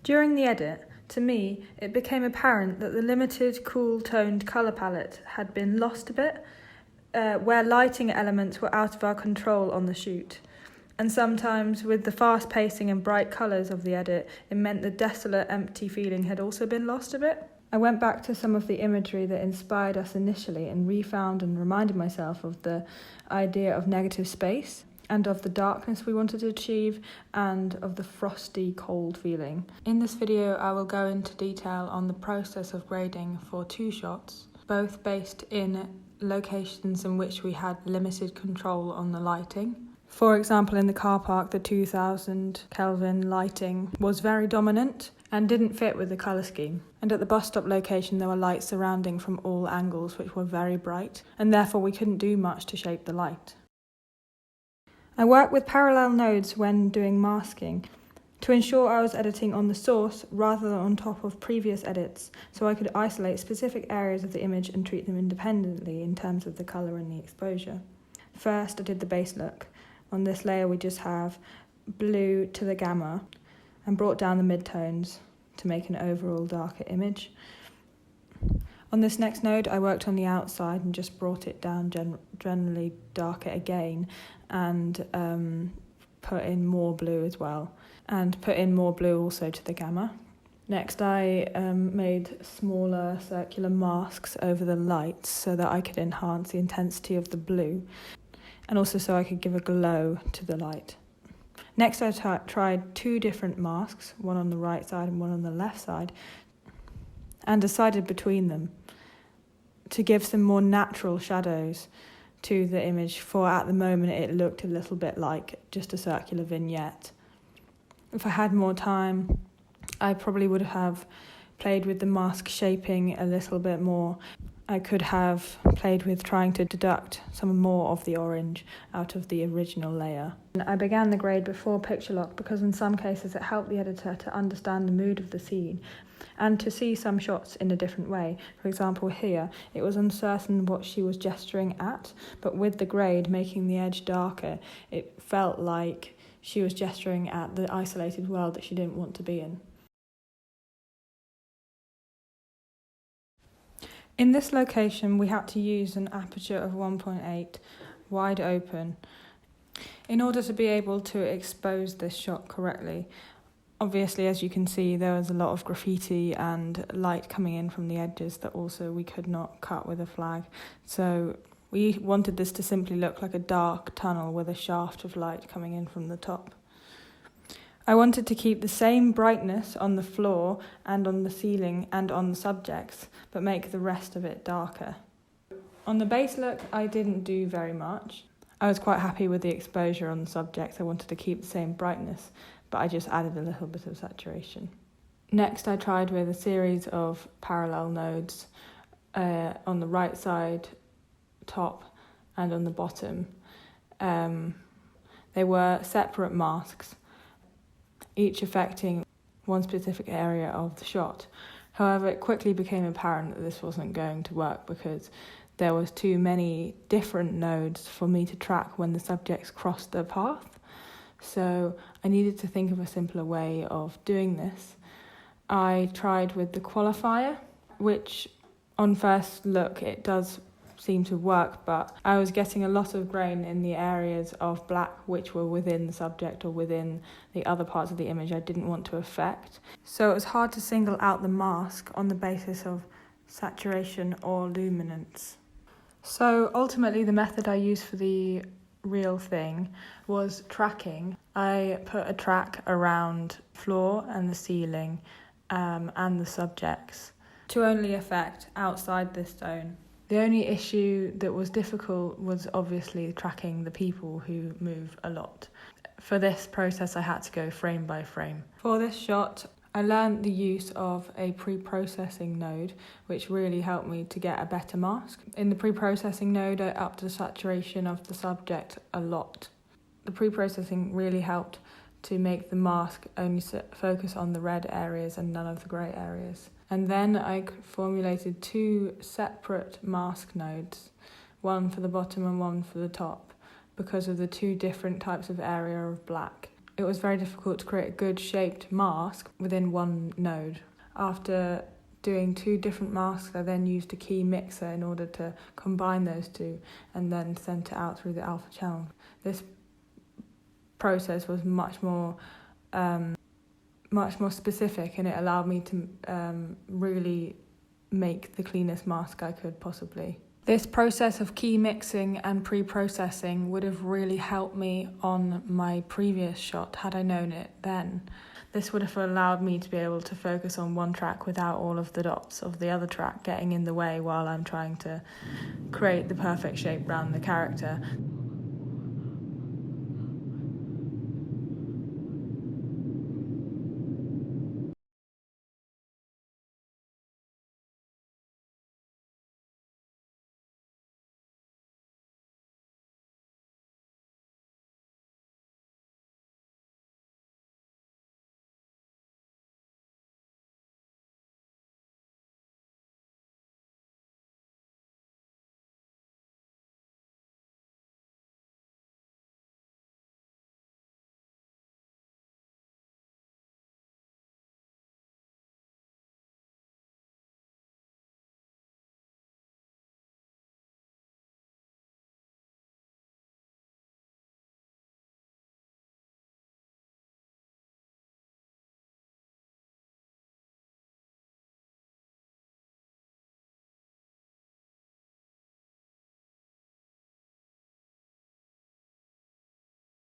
During the edit, to me, it became apparent that the limited, cool-toned colour palette had been lost a bit, where lighting elements were out of our control on the shoot. And sometimes, with the fast pacing and bright colours of the edit, it meant the desolate, empty feeling had also been lost a bit. I went back to some of the imagery that inspired us initially and refound and reminded myself of the idea of negative space and of the darkness we wanted to achieve and of the frosty, cold feeling. In this video, I will go into detail on the process of grading for 2 shots, both based in locations in which we had limited control on the lighting. For example, in the car park, the 2000 Kelvin lighting was very dominant and didn't fit with the colour scheme. And at the bus stop location, there were lights surrounding from all angles, which were very bright, and therefore we couldn't do much to shape the light. I work with parallel nodes when doing masking to ensure I was editing on the source rather than on top of previous edits, so I could isolate specific areas of the image and treat them independently in terms of the colour and the exposure. First, I did the base look. On this layer, we just have blue to the gamma and brought down the midtones to make an overall darker image. On this next node, I worked on the outside and just brought it down generally darker again and put in more blue as well, and put in more blue also to the gamma. Next, I made smaller circular masks over the lights so that I could enhance the intensity of the blue, and also so I could give a glow to the light. Next, I tried 2 different masks, one on the right side and one on the left side, and decided between them to give some more natural shadows to the image, for at the moment it looked a little bit like just a circular vignette. If I had more time, I probably would have played with the mask shaping a little bit more. I could have played with trying to deduct some more of the orange out of the original layer. I began the grade before picture lock because in some cases it helped the editor to understand the mood of the scene and to see some shots in a different way. For example, here, it was uncertain what she was gesturing at, but with the grade making the edge darker, it felt like she was gesturing at the isolated world that she didn't want to be in. In this location, we had to use an aperture of 1.8, wide open, in order to be able to expose this shot correctly. Obviously, as you can see, there was a lot of graffiti and light coming in from the edges that also we could not cut with a flag. So we wanted this to simply look like a dark tunnel with a shaft of light coming in from the top. I wanted to keep the same brightness on the floor and on the ceiling and on the subjects, but make the rest of it darker. On the base look, I didn't do very much. I was quite happy with the exposure on the subjects. I wanted to keep the same brightness, but I just added a little bit of saturation. Next, I tried with a series of parallel nodes on the right side, top, and on the bottom. They were separate masks, each affecting one specific area of the shot. However, it quickly became apparent that this wasn't going to work because there was too many different nodes for me to track when the subjects crossed their path. So I needed to think of a simpler way of doing this. I tried with the qualifier, which on first look it does seem to work, but I was getting a lot of grain in the areas of black which were within the subject or within the other parts of the image I didn't want to affect. So it was hard to single out the mask on the basis of saturation or luminance. So ultimately the method I used for the real thing was tracking. I put a track around floor and the ceiling and the subjects to only affect outside this zone. The only issue that was difficult was obviously tracking the people who move a lot. For this process, I had to go frame by frame. For this shot, I learned the use of a pre-processing node, which really helped me to get a better mask. In the pre-processing node, I upped the saturation of the subject a lot. The pre-processing really helped to make the mask only focus on the red areas and none of the grey areas. And then I formulated 2 separate mask nodes, one for the bottom and one for the top, because of the 2 different types of area of black. it was very difficult to create a good shaped mask within one node. After doing 2 different masks, I then used a key mixer in order to combine those 2 and then sent it out through the alpha channel. This process was much more specific, and it allowed me to really make the cleanest mask I could possibly. This process of key mixing and pre-processing would have really helped me on my previous shot had I known it then. This would have allowed me to be able to focus on one track without all of the dots of the other track getting in the way while I'm trying to create the perfect shape around the character.